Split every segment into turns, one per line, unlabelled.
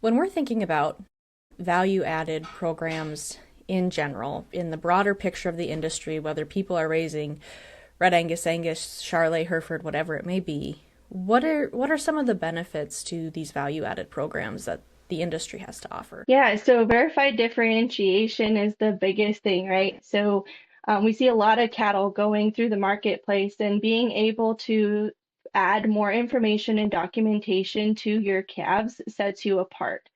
When we're thinking about value added programs in general, in the broader picture of the industry, whether people are raising Red Angus, Angus, Charolais, Hereford, whatever it may be, what are some of the benefits to these value added programs that the industry has to offer?
Yeah, so verified differentiation is the biggest thing, right? So we see a lot of cattle going through the marketplace and being able to add more information and documentation to your calves sets you apart.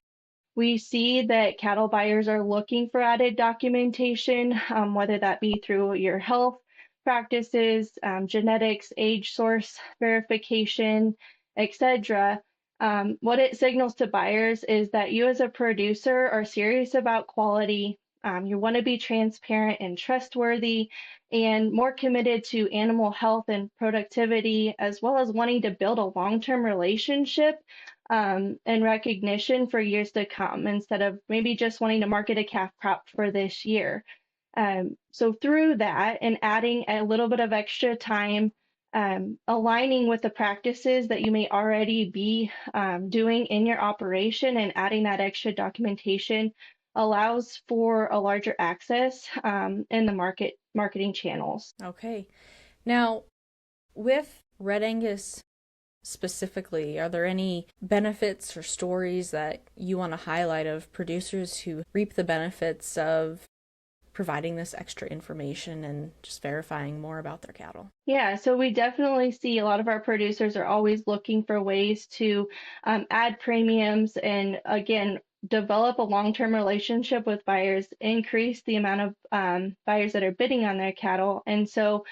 We see that cattle buyers are looking for added documentation, whether that be through your health practices, genetics, age source verification, etc. What it signals to buyers is that you as a producer are serious about quality. You want to be transparent and trustworthy and more committed to animal health and productivity, as well as wanting to build a long-term relationship and recognition for years to come instead of maybe just wanting to market a calf crop for this year. So through that and adding a little bit of extra time, aligning with the practices that you may already be doing in your operation and adding that extra documentation allows for a larger access in the marketing channels.
Okay. Now, with Red Angus specifically, are there any benefits or stories that you want to highlight of producers who reap the benefits of providing this extra information and just verifying more about their cattle?
Yeah, so we definitely see a lot of our producers are always looking for ways to add premiums and again, develop a long-term relationship with buyers, increase the amount of buyers that are bidding on their cattle. And so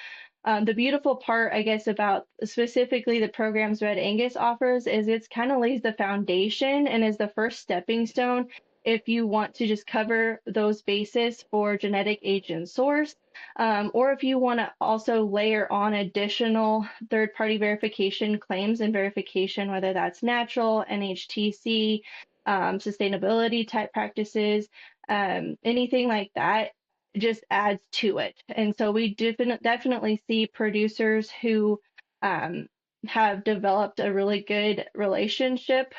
the beautiful part, I guess, about specifically the programs Red Angus offers is it's kind of lays the foundation and is the first stepping stone if you want to just cover those bases for genetic age and source, or if you want to also layer on additional third-party verification claims and verification, whether that's natural, NHTC, sustainability type practices, anything like that just adds to it. And so we definitely see producers who um, have developed a really good relationship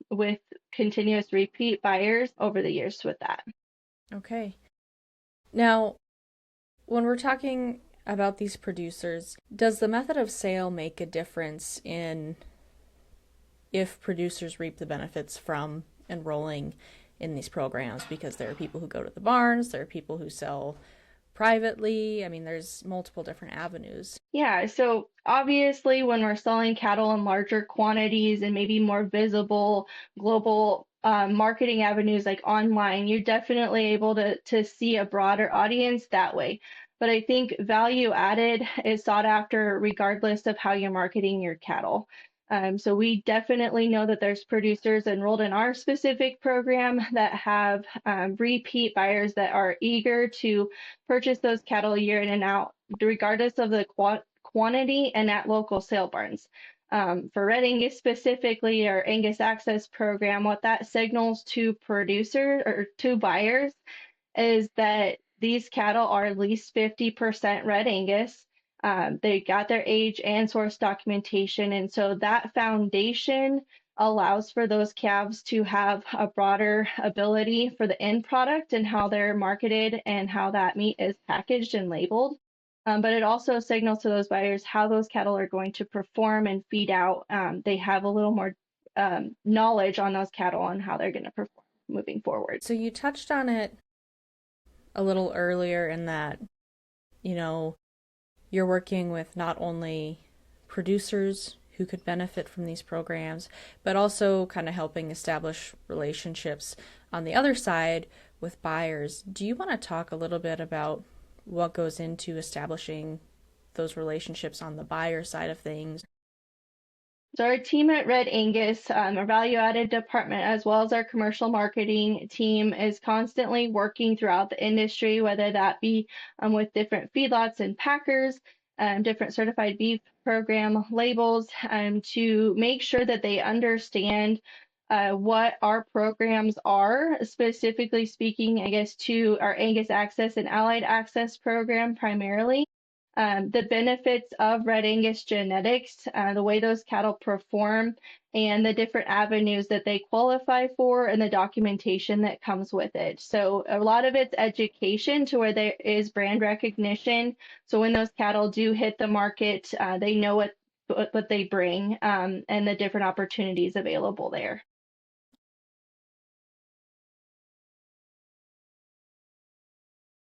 with continuous repeat buyers over the years with that.
Okay. Now, when we're talking about these producers, does the method of sale make a difference in if producers reap the benefits from enrolling in these programs? Because there are people who go to the barns, there are people who sell privately. I mean, there's multiple different avenues.
Yeah, so obviously when we're selling cattle in larger quantities and maybe more visible global marketing avenues like online, you're definitely able to see a broader audience that way. But I think value added is sought after regardless of how you're marketing your cattle. So we definitely know that there's producers enrolled in our specific program that have repeat buyers that are eager to purchase those cattle year in and out, regardless of the quantity and at local sale barns. For Red Angus specifically, our Angus Access program, what that signals to producers or to buyers is that these cattle are at least 50% Red Angus. They got their age and source documentation. And so that foundation allows for those calves to have a broader ability for the end product and how they're marketed and how that meat is packaged and labeled. But it also signals to those buyers how those cattle are going to perform and feed out. They have a little more knowledge on those cattle and how they're going to perform moving forward.
So you touched on it a little earlier in that, you know, you're working with not only producers who could benefit from these programs, but also kind of helping establish relationships on the other side with buyers. Do you want to talk a little bit about what goes into establishing those relationships on the buyer side of things?
So our team at Red Angus, our value added department, as well as our commercial marketing team, is constantly working throughout the industry, whether that be with different feedlots and packers, different certified beef program labels, to make sure that they understand what our programs are, specifically speaking, I guess, to our Angus Access and Allied Access program primarily. the benefits of Red Angus genetics, the way those cattle perform, and the different avenues that they qualify for and the documentation that comes with it. So a lot of it's education to where there is brand recognition. So when those cattle do hit the market, they know what they bring, and the different opportunities available there.